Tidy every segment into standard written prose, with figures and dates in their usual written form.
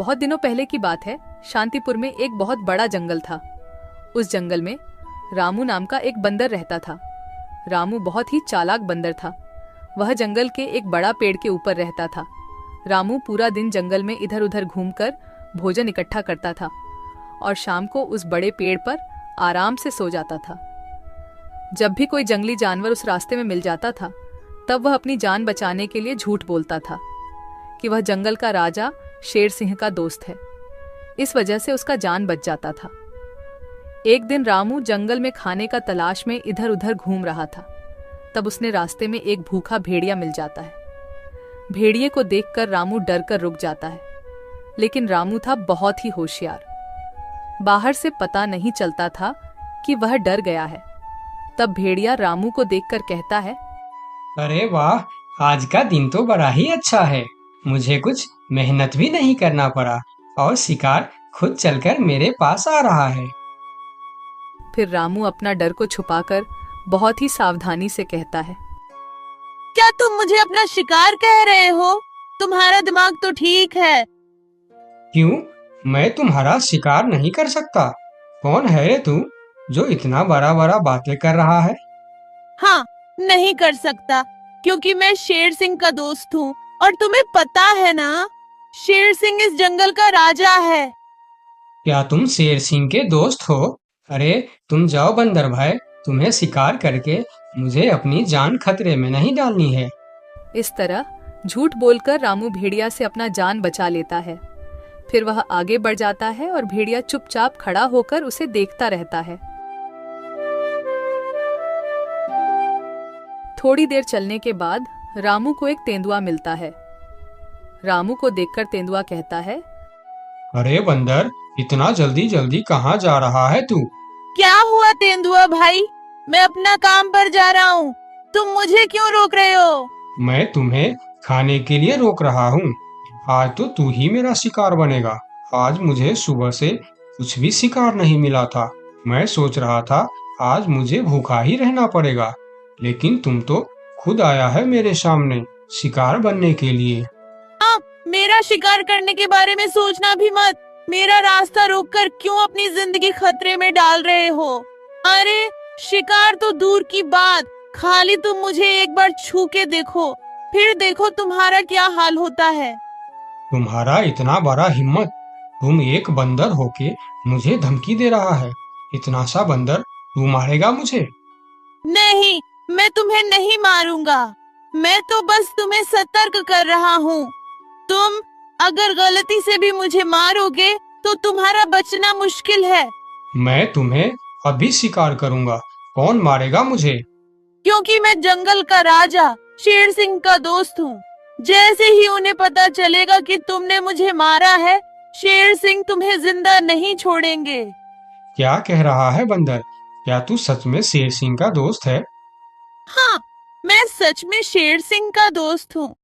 बहुत दिनों पहले की बात है। शांतिपुर में एक बहुत बड़ा जंगल था। उस जंगल में रामू नाम का एक बंदर रहता था। रामू बहुत ही चालाक बंदर था। वह जंगल के एक बड़ा पेड़ के ऊपर रहता था। रामू पूरा दिन जंगल में इधर उधर घूमकर भोजन इकट्ठा करता था और शाम को उस बड़े पेड़ पर आराम से सो जाता था। जब भी कोई जंगली जानवर उस रास्ते में मिल जाता था, तब वह अपनी जान बचाने के लिए झूठ बोलता था कि वह जंगल का राजा शेर सिंह का दोस्त है। इस वजह से उसका जान बच जाता था। एक दिन रामू जंगल में खाने का तलाश में इधर उधर घूम रहा था। तब उसने रास्ते में एक भूखा भेड़िया मिल जाता है। भेड़िए को देखकर रामू डर कर रुक जाता है, लेकिन रामू था बहुत ही होशियार। बाहर से पता नहीं चलता था कि वह डर गया है। तब भेड़िया रामू को देखकर कहता है, अरे वाह, आज का दिन तो बड़ा ही अच्छा है। मुझे कुछ मेहनत भी नहीं करना पड़ा और शिकार खुद चलकर मेरे पास आ रहा है। फिर रामू अपना डर को छुपाकर बहुत ही सावधानी से कहता है, क्या तुम मुझे अपना शिकार कह रहे हो? तुम्हारा दिमाग तो ठीक है। क्यों? मैं तुम्हारा शिकार नहीं कर सकता। कौन है रे तू जो इतना बड़ा बड़ा बातें कर रहा है? हाँ, नहीं कर सकता, क्योंकि मैं शेर सिंह का दोस्त हूँ और तुम्हें पता है ना, शेर सिंह इस जंगल का राजा है। क्या तुम शेर सिंह के दोस्त हो? अरे तुम जाओ बंदर भाई, तुम्हें शिकार करके मुझे अपनी जान खतरे में नहीं डालनी है। इस तरह झूठ बोलकर रामू भेड़िया से अपना जान बचा लेता है। फिर वह आगे बढ़ जाता है और भेड़िया चुपचाप खड़ा होकर उसे देखता रहता है। थोड़ी देर चलने के बाद रामू को एक तेंदुआ मिलता है। रामू को देखकर तेंदुआ कहता है, अरे बंदर, इतना जल्दी जल्दी कहाँ जा रहा है तू? क्या हुआ तेंदुआ भाई? मैं अपना काम पर जा रहा हूँ, तुम मुझे क्यों रोक रहे हो? मैं तुम्हें खाने के लिए रोक रहा हूँ। आज तो तू ही मेरा शिकार बनेगा। आज मुझे सुबह से कुछ भी शिकार नहीं मिला था। मैं सोच रहा था आज मुझे भूखा ही रहना पड़ेगा, लेकिन तुम तो खुद आया है मेरे सामने शिकार बनने के लिए। मेरा शिकार करने के बारे में सोचना भी मत। मेरा रास्ता रोककर क्यों अपनी जिंदगी खतरे में डाल रहे हो? अरे शिकार तो दूर की बात, खाली तुम मुझे एक बार छू के देखो, फिर देखो तुम्हारा क्या हाल होता है। तुम्हारा इतना बड़ा हिम्मत! तुम एक बंदर होके मुझे धमकी दे रहा है। इतना सा बंदर तू मारेगा मुझे? नहीं, मैं तुम्हें नहीं मारूंगा। मैं तो बस तुम्हें सतर्क कर रहा हूँ। तुम अगर गलती से भी मुझे मारोगे तो तुम्हारा बचना मुश्किल है। मैं तुम्हें अभी शिकार करूंगा। कौन मारेगा मुझे? क्योंकि मैं जंगल का राजा शेर सिंह का दोस्त हूँ। जैसे ही उन्हें पता चलेगा कि तुमने मुझे मारा है, शेर सिंह तुम्हें जिंदा नहीं छोड़ेंगे। क्या कह रहा है बंदर? क्या तू सच में शेर सिंह का दोस्त है? हाँ, मैं सच में शेर सिंह का दोस्त हूँ।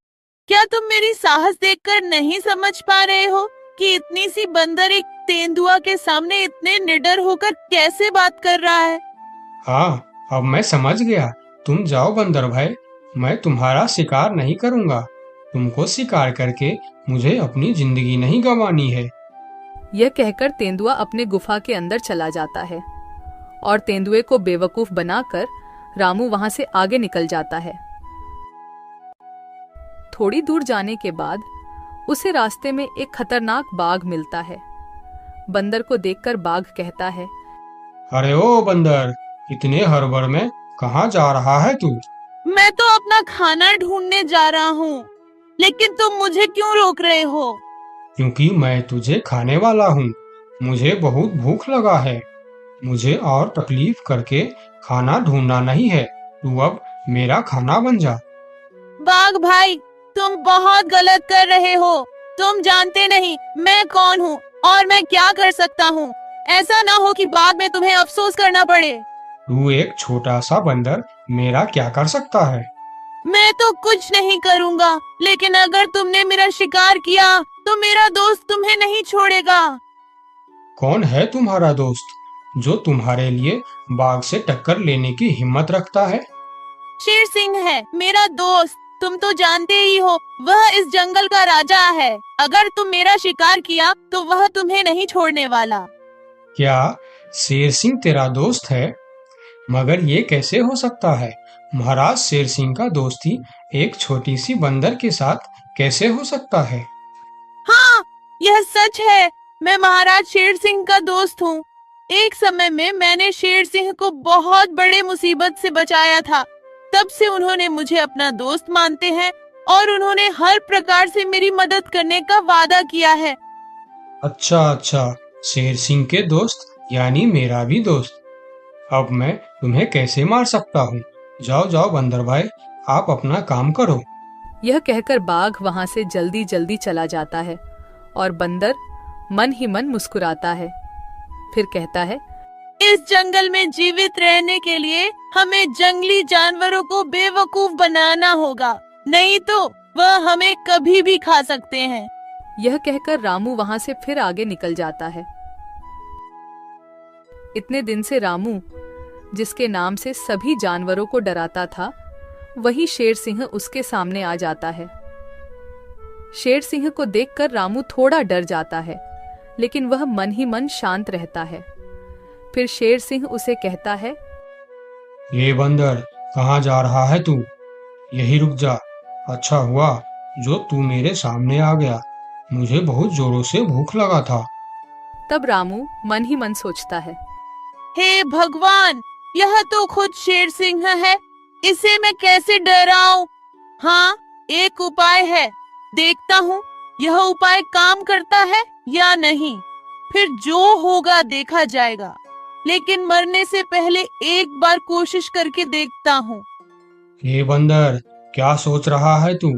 क्या तुम मेरी साहस देखकर नहीं समझ पा रहे हो कि इतनी सी बंदर एक तेंदुआ के सामने इतने निडर होकर कैसे बात कर रहा है? हाँ, अब मैं समझ गया। तुम जाओ बंदर भाई, मैं तुम्हारा शिकार नहीं करूंगा। तुमको शिकार करके मुझे अपनी जिंदगी नहीं गंवानी है। यह कहकर तेंदुआ अपने गुफा के अंदर चला जाता है और तेंदुए को बेवकूफ बनाकर रामू वहां से आगे निकल जाता है। थोड़ी दूर जाने के बाद उसे रास्ते में एक खतरनाक बाघ मिलता है। बंदर को देखकर बाघ कहता है, अरे ओ बंदर, इतने हड़बड़ में कहाँ जा रहा है तू? मैं तो अपना खाना ढूंढने जा रहा हूँ, लेकिन तुम मुझे क्यों रोक रहे हो? क्योंकि मैं तुझे खाने वाला हूँ। मुझे बहुत भूख लगा है। मुझे और तकलीफ करके खाना ढूंढना नहीं है। तू अब मेरा खाना बन जा। बाघ भाई, तुम बहुत गलत कर रहे हो। तुम जानते नहीं मैं कौन हूँ और मैं क्या कर सकता हूँ। ऐसा ना हो कि बाद में तुम्हें अफसोस करना पड़े। तू एक छोटा सा बंदर मेरा क्या कर सकता है? मैं तो कुछ नहीं करूँगा, लेकिन अगर तुमने मेरा शिकार किया तो मेरा दोस्त तुम्हें नहीं छोड़ेगा। कौन है तुम्हारा दोस्त जो तुम्हारे लिए बाघ से टक्कर लेने की हिम्मत रखता है? शेर सिंह है मेरा दोस्त। तुम तो जानते ही हो वह इस जंगल का राजा है। अगर तुम मेरा शिकार किया तो वह तुम्हें नहीं छोड़ने वाला। क्या शेर सिंह तेरा दोस्त है? मगर ये कैसे हो सकता है? महाराज शेर सिंह का दोस्ती एक छोटी सी बंदर के साथ कैसे हो सकता है? हाँ, यह सच है। मैं महाराज शेर सिंह का दोस्त हूँ। एक समय में मैंने शेर सिंह को बहुत बड़े मुसीबत से बचाया था। तब से उन्होंने मुझे अपना दोस्त मानते हैं और उन्होंने हर प्रकार से मेरी मदद करने का वादा किया है। अच्छा, शेर सिंह के दोस्त यानी मेरा भी दोस्त। अब मैं तुम्हें कैसे मार सकता हूँ? जाओ बंदर भाई, आप अपना काम करो। यह कहकर बाघ वहां से जल्दी जल्दी चला जाता है और बंदर मन ही मन मुस्कुराता है। फिर कहता है, इस जंगल में जीवित रहने के लिए हमें जंगली जानवरों को बेवकूफ बनाना होगा, नहीं तो वह हमें कभी भी खा सकते हैं। यह कहकर रामू वहां से फिर आगे निकल जाता है। इतने दिन से रामू, जिसके नाम से सभी जानवरों को डराता था, वही शेर सिंह उसके सामने आ जाता है। शेर सिंह को देखकर रामू थोड़ा डर जाता है, लेकिन वह मन ही मन शांत रहता है। फिर शेर सिंह उसे कहता है, ये बंदर, कहाँ जा रहा है तू? यही रुक जा। अच्छा हुआ जो तू मेरे सामने आ गया, मुझे बहुत जोरों से भूख लगा था। तब रामू मन ही मन सोचता है, हे भगवान, यह तो खुद शेर सिंह है, इसे मैं कैसे डराऊं? हाँ, एक उपाय है, देखता हूँ यह उपाय काम करता है या नहीं। फिर जो होगा देखा जाएगा, लेकिन मरने से पहले एक बार कोशिश करके देखता हूँ। ये बंदर, क्या सोच रहा है तू?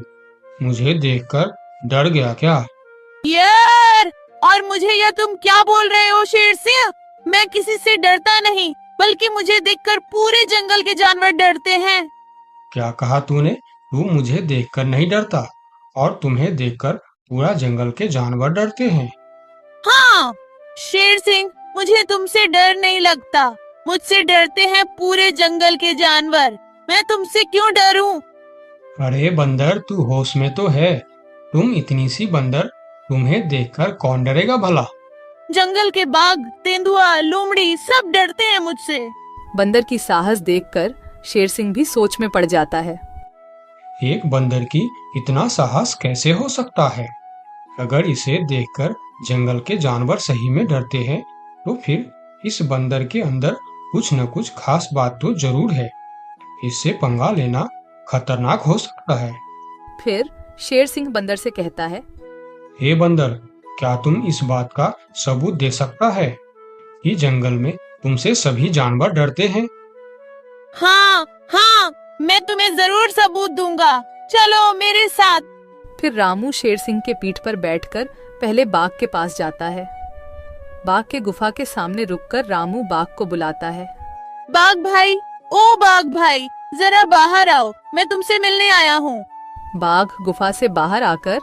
मुझे देखकर डर गया क्या? यार, और मुझे यह तुम क्या बोल रहे हो शेर सिंह? मैं किसी से डरता नहीं, बल्कि मुझे देखकर पूरे जंगल के जानवर डरते हैं। क्या कहा तूने? तू मुझे देखकर नहीं डरता और तुम्हें देखकर पूरा जंगल के जानवर डरते हैं? हाँ शेर सिंह, मुझे तुमसे डर नहीं लगता, मुझसे डरते हैं पूरे जंगल के जानवर। मैं तुमसे क्यों डरूं? अरे बंदर, तू होश में तो है? तुम इतनी सी बंदर, तुम्हें देखकर कौन डरेगा भला? जंगल के बाघ, तेंदुआ, लोमड़ी सब डरते हैं मुझसे। बंदर की साहस देखकर शेर सिंह भी सोच में पड़ जाता है। एक बंदर की इतना साहस कैसे हो सकता है? अगर इसे देखकर जंगल के जानवर सही में डरते हैं, तो फिर इस बंदर के अंदर कुछ न कुछ खास बात तो जरूर है। इससे पंगा लेना खतरनाक हो सकता है। फिर शेर सिंह बंदर से कहता है, हे बंदर, क्या तुम इस बात का सबूत दे सकता है कि जंगल में तुमसे सभी जानवर डरते हैं? हाँ, मैं तुम्हें जरूर सबूत दूंगा, चलो मेरे साथ। फिर रामू शेर सिंह के पीठ पर बैठकर पहले बाघ के पास जाता है। बाघ के गुफा के सामने रुककर रामू बाघ को बुलाता है, बाघ भाई, ओ बाघ भाई, जरा बाहर आओ, मैं तुमसे मिलने आया हूँ। बाघ गुफा से बाहर आकर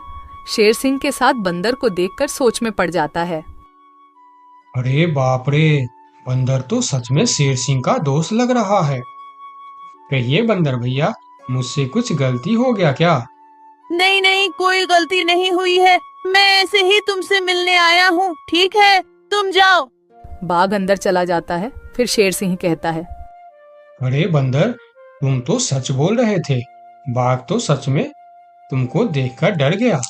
शेर सिंह के साथ बंदर को देखकर सोच में पड़ जाता है। अरे बाप रे, बंदर तो सच में शेर सिंह का दोस्त लग रहा है। कहिए बंदर भैया, मुझसे कुछ गलती हो गया क्या? नहीं, कोई गलती नहीं हुई है, मैं ऐसे ही तुमसे मिलने आया हूँ, ठीक है, तुम जाओ। बाघ अंदर चला जाता है। फिर शेर सिंह कहता है, अरे बंदर, तुम तो सच बोल रहे थे। बाघ तो सच में तुमको देखकर डर गया।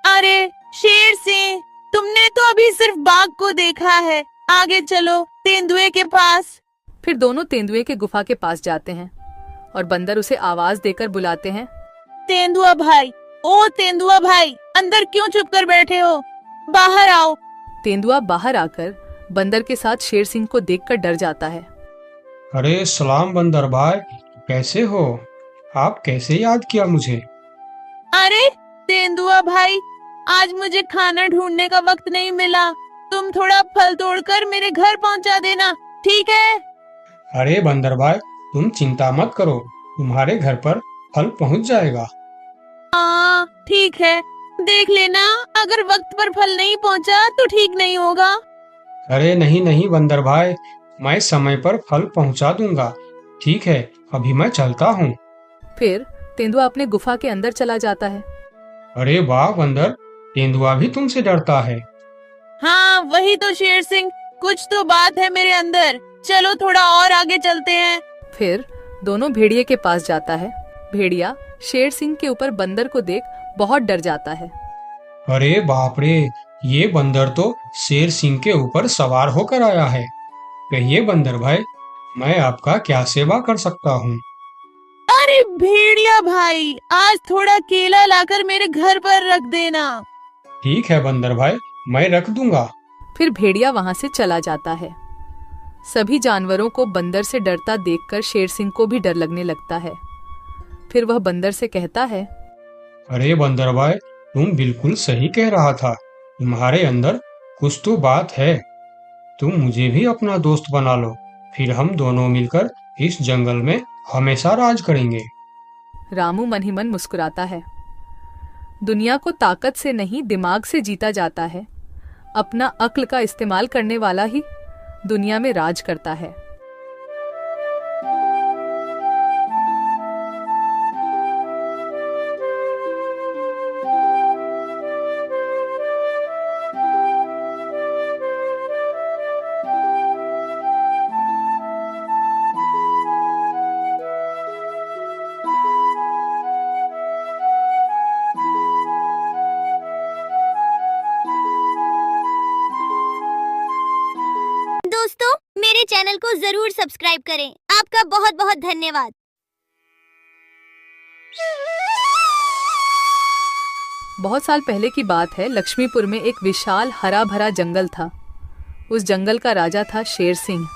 अरे शेर सिंह, तुमने तो अभी सिर्फ बाघ को देखा है, आगे चलो तेंदुए के पास। फिर दोनों तेंदुए के गुफा के पास जाते हैं और बंदर उसे आवाज देकर बुलाते हैं, तेंदुआ भाई, ओ तेंदुआ भाई, अंदर क्यों चुप कर बैठे हो, बाहर आओ। तेंदुआ बाहर आकर बंदर के साथ शेर सिंह को देखकर डर जाता है। अरे सलाम बंदर भाई, कैसे हो? आप कैसे याद किया मुझे? अरे तेंदुआ भाई, आज मुझे खाना ढूंढने का वक्त नहीं मिला, तुम थोड़ा फल तोड़कर मेरे घर पहुंचा देना, ठीक है? अरे बंदर भाई, तुम चिंता मत करो, तुम्हारे घर पर फल पहुंच जाएगा। हाँ ठीक है, देख लेना, अगर वक्त पर फल नहीं पहुंचा तो ठीक नहीं होगा। अरे नहीं बंदर भाई, मैं समय पर फल पहुंचा दूंगा। ठीक है, अभी मैं चलता हूँ। फिर तेंदुआ अपने गुफा के अंदर चला जाता है। अरे वाह बंदर, तेंदुआ भी तुमसे डरता है। हाँ वही तो शेर सिंह, कुछ तो बात है मेरे अंदर। चलो थोड़ा और आगे चलते हैं। फिर दोनों भेड़िए के पास जाता है। भेड़िया शेर सिंह के ऊपर बंदर को देख बहुत डर जाता है। अरे बाप रे, ये बंदर तो शेर सिंह के ऊपर सवार होकर आया है। कहिए बंदर भाई, मैं आपका क्या सेवा कर सकता हूँ? अरे भेड़िया भाई, आज थोड़ा केला लाकर मेरे घर पर रख देना। ठीक है बंदर भाई, मैं रख दूंगा। फिर भेड़िया वहां से चला जाता है। सभी जानवरों को बंदर से डरता देखकर शेर सिंह को भी डर लगने लगता है। फिर वह बंदर से कहता है, अरे बंदर भाई, तुम बिल्कुल सही कह रहा था। तुम्हारे अंदर कुछ तो बात है। तुम मुझे भी अपना दोस्त बना लो, फिर हम दोनों मिलकर इस जंगल में हमेशा राज करेंगे। रामू मन ही मन मुस्कुराता है। दुनिया को ताकत से नहीं दिमाग से जीता जाता है। अपना अक्ल का इस्तेमाल करने वाला ही दुनिया में राज करता है। दोस्तों, मेरे चैनल को जरूर सब्सक्राइब करें। आपका बहुत बहुत धन्यवाद। बहुत साल पहले की बात है। लक्ष्मीपुर में एक विशाल हरा भरा जंगल था। उस जंगल का राजा था शेर सिंह,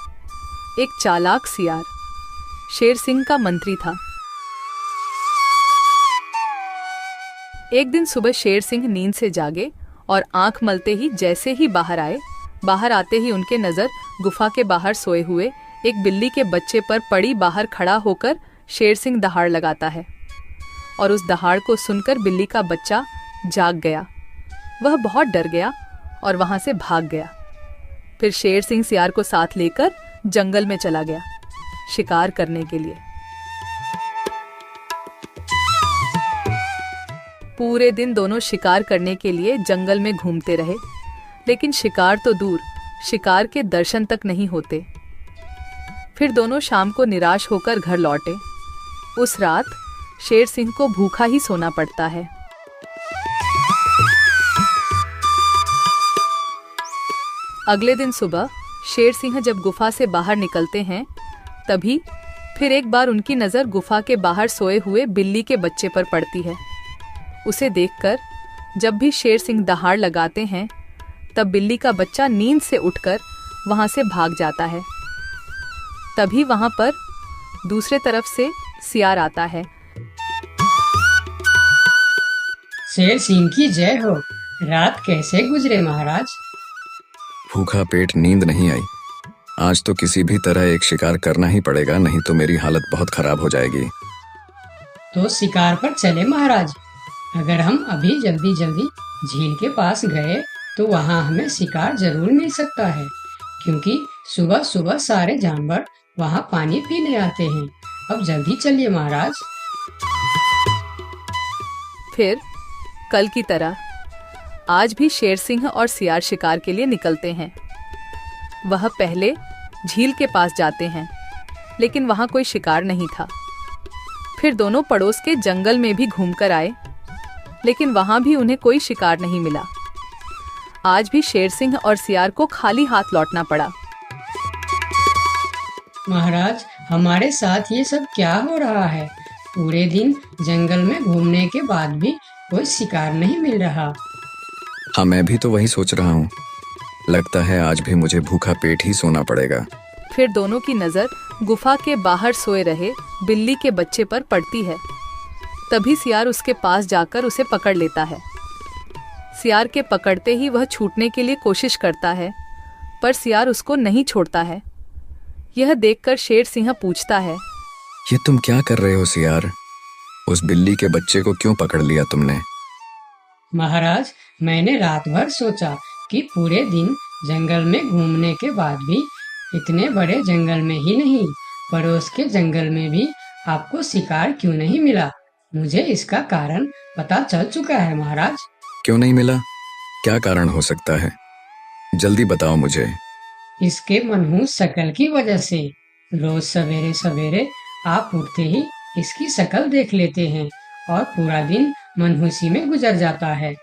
एक चालाक सियार। शेर सिंह का मंत्री था। एक दिन सुबह शेर सिंह नींद से जागे और आंख मलते ही जैसे ही बाहर आते ही उनके नजर गुफा के बाहर सोए हुए एक बिल्ली के बच्चे पर पड़ी। बाहर खड़ा होकर शेर सिंह दहाड़ लगाता है और उस दहाड़ को सुनकर बिल्ली का बच्चा जाग गया। वह बहुत डर गया और वहां से भाग गया। फिर शेर सिंह सियार को साथ लेकर जंगल में चला गया शिकार करने के लिए। पूरे दिन दोनों शिकार करने के लिए जंगल में घूमते रहे, लेकिन शिकार तो दूर, शिकार के दर्शन तक नहीं होते। फिर दोनों शाम को निराश होकर घर लौटे। उस रात शेर सिंह को भूखा ही सोना पड़ता है। अगले दिन सुबह शेर सिंह जब गुफा से बाहर निकलते हैं, तभी फिर एक बार उनकी नजर गुफा के बाहर सोए हुए बिल्ली के बच्चे पर पड़ती है। उसे देखकर जब भी शेर सिंह दहाड़ लगाते हैं, तब बिल्ली का बच्चा नींद से उठकर वहां से भाग जाता है। तभी वहां पर दूसरे तरफ से सियार आता है। शेर सिंह की जय हो। रात कैसे गुजरे महाराज? भूखा पेट, नींद नहीं आई। आज तो किसी भी तरह एक शिकार करना ही पड़ेगा, नहीं तो मेरी हालत बहुत खराब हो जाएगी। तो शिकार पर चले महाराज। अगर हम अभी जल्दी जल्दी झील के पास गए तो वहाँ हमें शिकार जरूर मिल सकता है, क्योंकि सुबह सुबह सारे जानवर वहाँ पानी पीने आते हैं। अब जल्दी चलिए महाराज। फिर कल की तरह आज भी शेर सिंह और सियार शिकार के लिए निकलते हैं। वह पहले झील के पास जाते हैं, लेकिन वहां कोई शिकार नहीं था। फिर दोनों पड़ोस के जंगल में भी घूमकर आए, लेकिन वहां भी उन्हें कोई शिकार नहीं मिला। आज भी शेर सिंह और सियार को खाली हाथ लौटना पड़ा। महाराज, हमारे साथ ये सब क्या हो रहा है? पूरे दिन जंगल में घूमने के बाद भी कोई शिकार नहीं मिल रहा। हाँ, मैं भी तो वही सोच रहा हूँ। लगता है आज भी मुझे भूखा पेट ही सोना पड़ेगा। फिर दोनों की नजर गुफा के बाहर सोए रहे बिल्ली के बच्चे पर पड़ती है। तभी सियार उसके पास जाकर उसे पकड़ लेता है। सियार के पकड़ते ही वह छूटने के लिए कोशिश करता है, पर सियार उसको नहीं छोड़ता है। यह देखकर शेर सिंह पूछता है, ये तुम क्या कर रहे हो सियार? उस बिल्ली के बच्चे को क्यों पकड़ लिया तुमने? महाराज, मैंने रात भर सोचा कि पूरे दिन जंगल में घूमने के बाद भी इतने बड़े जंगल में ही नहीं, पड़ोस के जंगल में भी आपको शिकार क्यों नहीं मिला। मुझे इसका कारण पता चल चुका है महाराज। क्यों नहीं मिला? क्या कारण हो सकता है? जल्दी बताओ मुझे। इसके मनहूस शक्ल की वजह से। रोज सवेरे सवेरे आप उठते ही इसकी शक्ल देख लेते हैं और पूरा दिन मनहूसी में गुजर जाता है।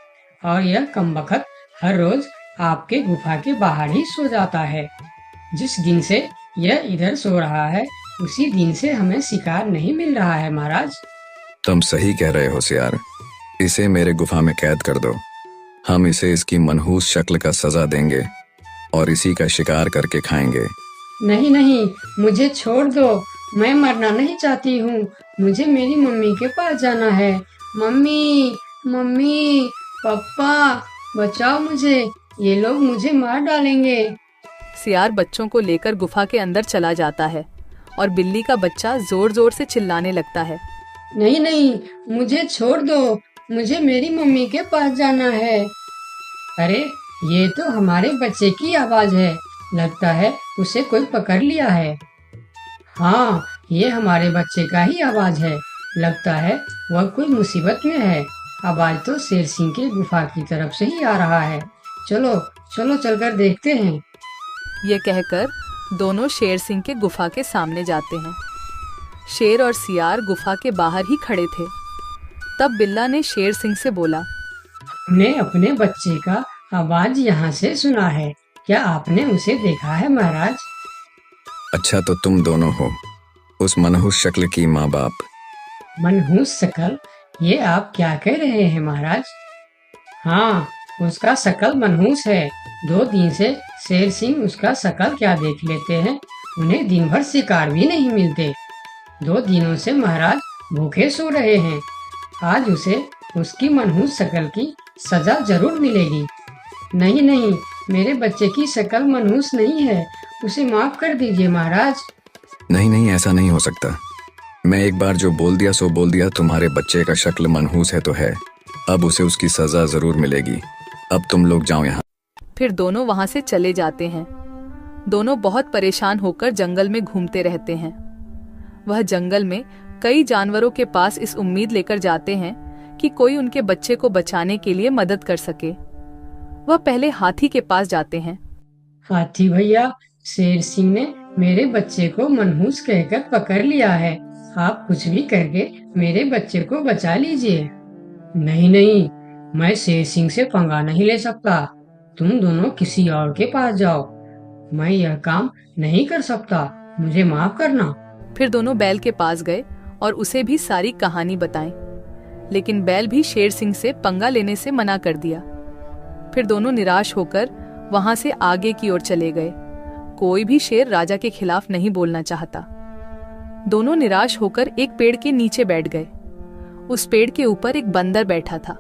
और यह कमबख्त हर रोज आपके गुफा के बाहर ही सो जाता है। जिस दिन से यह इधर सो रहा है उसी दिन से हमें शिकार नहीं मिल रहा है महाराज। तुम सही कह रहे हो सियार। इसे मेरे गुफा में कैद कर दो। हम इसे इसकी मनहूस शक्ल का सजा देंगे और इसी का शिकार करके खाएंगे। नहीं नहीं, मुझे छोड़ दो। मैं मरना नहीं चाहती हूँ। मुझे मेरी मम्मी के पास जाना है। मम्मी, मम्मी, पापा, बचाओ मुझे। ये लोग मुझे मार डालेंगे। सियार बच्चों को लेकर गुफा के अंदर चला जाता है और बिल्ली का बच्चा जोर जोर से चिल्लाने लगता है। नहीं नहीं, मुझे छोड़ दो। मुझे मेरी मम्मी के पास जाना है। अरे, ये तो हमारे बच्चे की आवाज है। लगता है उसे कोई पकड़ लिया है। हाँ, ये हमारे बच्चे का ही आवाज है। लगता है वह कोई मुसीबत में है। आवाज तो शेर सिंह के गुफा की तरफ से ही आ रहा है। चलो चलो चलकर देखते हैं। ये कहकर दोनों शेर सिंह के गुफा के सामने जाते हैं। शेर और सियार गुफा के बाहर ही खड़े थे। तब बिल्ला ने शेर सिंह से बोला, हमने अपने बच्चे का आवाज यहाँ से सुना है। क्या आपने उसे देखा है महाराज? अच्छा, तो तुम दोनों हो उस मनहूस शक्ल की माँ बाप। मनहूस शकल? ये आप क्या कह रहे हैं महाराज? हाँ, उसका शकल मनहूस है। 2 दिन से शेर सिंह उसका शकल क्या देख लेते हैं। उन्हें दिन भर शिकार भी नहीं मिलते। 2 दिनों से महाराज भूखे सो रहे हैं। आज उसे उसकी मनहूस शक्ल की सजा जरूर मिलेगी। नहीं नहीं, मेरे बच्चे की शक्ल मनहूस नहीं है। उसे माफ कर दीजिए महाराज। नहीं नहीं, ऐसा नहीं हो सकता। मैं एक बार जो बोल दिया सो बोल दिया। तुम्हारे बच्चे का शक्ल मनहूस है तो है। अब उसे उसकी सजा जरूर मिलेगी। अब तुम लोग जाओ यहाँ। फिर दोनों वहां से चले जाते हैं। दोनों बहुत परेशान होकर जंगल में घूमते रहते हैं। वह जंगल में कई जानवरों के पास इस उम्मीद लेकर जाते हैं कि कोई उनके बच्चे को बचाने के लिए मदद कर सके। वह पहले हाथी के पास जाते हैं। हाथी भैया, शेर सिंह ने मेरे बच्चे को मनहूस कहकर पकड़ लिया है। आप कुछ भी करके मेरे बच्चे को बचा लीजिए। नहीं नहीं, मैं शेर सिंह से पंगा नहीं ले सकता। तुम दोनों किसी और के पास जाओ। मैं यह काम नहीं कर सकता। मुझे माफ करना। फिर दोनों बैल के पास गए और उसे भी सारी कहानी बताई। लेकिन बैल भी शेर सिंह से पंगा लेने से मना कर दिया। फिर दोनों निराश होकर वहां से आगे की ओर चले गए। कोई भी शेर राजा के खिलाफ नहीं बोलना चाहता। दोनों निराश होकर एक पेड़ के नीचे बैठ गए। उस पेड़ के ऊपर एक बंदर बैठा था।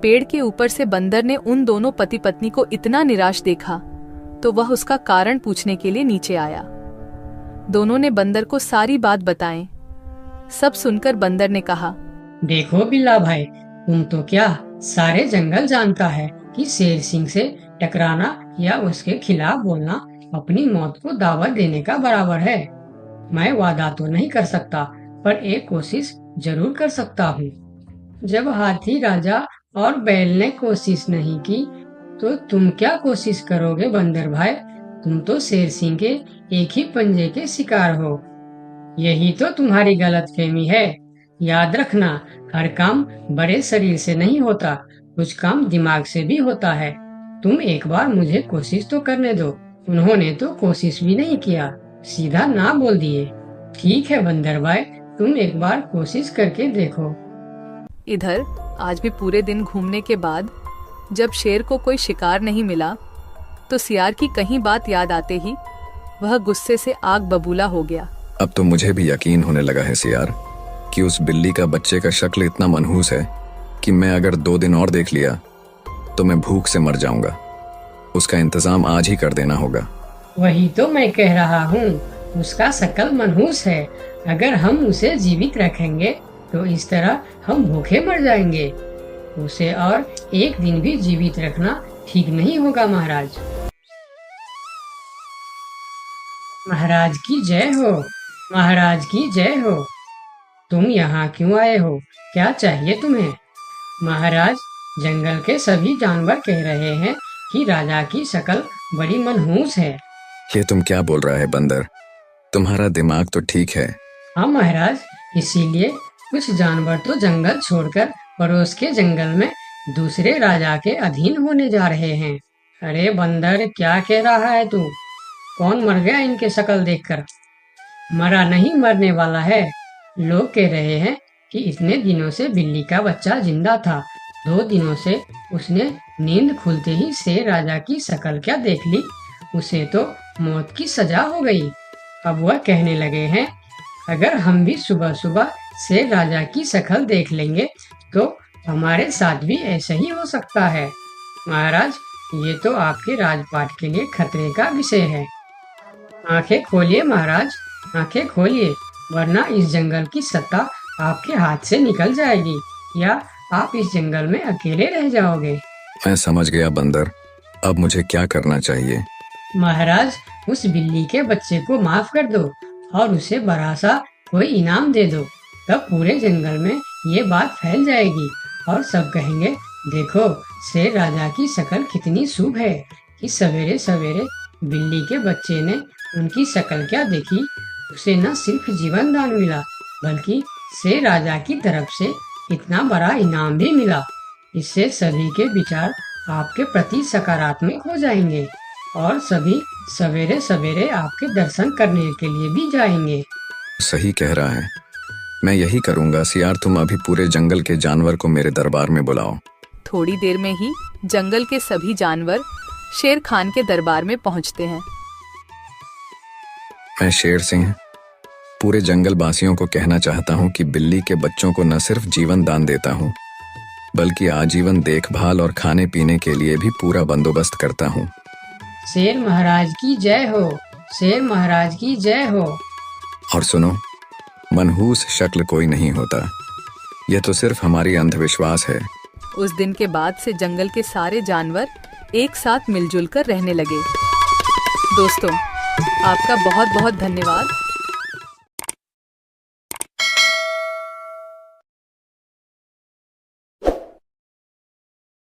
पेड़ के ऊपर से बंदर ने उन दोनों पति पत्नी को इतना निराश देखा तो वह उसका कारण पूछने के लिए नीचे आया। दोनों ने बंदर को सारी बात बताई। सब सुनकर बंदर ने कहा, देखो बिल्ला भाई, तुम तो क्या सारे जंगल जानता है कि शेर सिंह से टकराना या उसके खिलाफ बोलना अपनी मौत को दावत देने का बराबर है। मैं वादा तो नहीं कर सकता, पर एक कोशिश जरूर कर सकता हूँ। जब हाथी राजा और बैल ने कोशिश नहीं की, तो तुम क्या कोशिश करोगे बंदर भाई? तुम तो शेर सिंह के एक ही पंजे के शिकार हो। यही तो तुम्हारी गलतफहमी है। याद रखना, हर काम बड़े शरीर से नहीं होता, कुछ काम दिमाग से भी होता है। तुम एक बार मुझे कोशिश तो करने दो। उन्होंने तो कोशिश भी नहीं किया, सीधा ना बोल दिए। ठीक है बंदर भाई, तुम एक बार कोशिश करके देखो। इधर आज भी पूरे दिन घूमने के बाद जब शेर को कोई शिकार नहीं मिला तो सियार की कहीं बात याद आते ही वह गुस्से से आग बबूला हो गया। अब तो मुझे भी यकीन होने लगा है सियार कि उस बिल्ली का बच्चे का शक्ल इतना मनहूस है कि मैं अगर 2 दिन और देख लिया तो मैं भूख से मर जाऊंगा। उसका इंतजाम आज ही कर देना होगा। वही तो मैं कह रहा हूँ, उसका शक्ल मनहूस है। अगर हम उसे जीवित रखेंगे तो इस तरह हम भूखे मर जाएंगे। उसे और एक दिन भी जीवित रखना ठीक नहीं होगा महाराज। महाराज की जय हो, महाराज की जय हो। तुम यहाँ क्यों आए हो? क्या चाहिए तुम्हें? महाराज, जंगल के सभी जानवर कह रहे हैं कि राजा की शक्ल बड़ी मनहूस है। ये तुम क्या बोल रहा है बंदर? तुम्हारा दिमाग तो ठीक है। हाँ महाराज, इसीलिए कुछ जानवर तो जंगल छोड़कर पड़ोस के जंगल में दूसरे राजा के अधीन होने जा रहे हैं। अरे बंदर, क्या कह रहा है तू? कौन मर गया इनके शक्ल देखकर? मरा नहीं, मरने वाला है। लोग कह रहे हैं कि इतने दिनों से बिल्ली का बच्चा जिंदा था। 2 दिनों से उसने नींद खुलते ही शेर राजा की शक्ल क्या देख ली, उसे तो मौत की सजा हो गई। अब वह कहने लगे हैं, अगर हम भी सुबह सुबह शेर राजा की शक्ल देख लेंगे तो हमारे साथ भी ऐसा ही हो सकता है। महाराज, ये तो आपके राजपाट के लिए खतरे का विषय है। आंखें खोलिए महाराज, आंखें खोलिए, वरना इस जंगल की सत्ता आपके हाथ से निकल जाएगी या आप इस जंगल में अकेले रह जाओगे। मैं समझ गया बंदर, अब मुझे क्या करना चाहिए? महाराज, उस बिल्ली के बच्चे को माफ कर दो और उसे बड़ा सा कोई इनाम दे दो। तब पूरे जंगल में ये बात फैल जाएगी और सब कहेंगे, देखो शेर राजा की शक्ल कितनी शुभ है कि सवेरे सवेरे बिल्ली के बच्चे ने उनकी शक्ल क्या देखी, उसे न सिर्फ जीवन दान मिला बल्कि शेर राजा की तरफ से इतना बड़ा इनाम भी मिला। इससे सभी के विचार आपके प्रति सकारात्मक हो जाएंगे और सभी सवेरे सवेरे आपके दर्शन करने के लिए भी जाएंगे। सही कह रहा है, मैं यही करूंगा। सियार, तुम अभी पूरे जंगल के जानवर को मेरे दरबार में बुलाओ। थोड़ी देर में ही जंगल के सभी जानवर शेर खान के दरबार में पहुंचते हैं। मैं शेर सिंह पूरे जंगल वासियों को कहना चाहता हूँ कि बिल्ली के बच्चों को न सिर्फ जीवन दान देता हूँ बल्कि आजीवन देखभाल और खाने पीने के लिए भी पूरा बंदोबस्त करता हूँ। शेर महाराज की जय हो, शेर महाराज की जय हो। और सुनो, मनहूस शक्ल कोई नहीं होता, यह तो सिर्फ हमारी अंधविश्वास है। उस दिन के बाद से जंगल के सारे जानवर एक साथ मिलजुल कर रहने लगे। दोस्तों, आपका बहुत बहुत धन्यवाद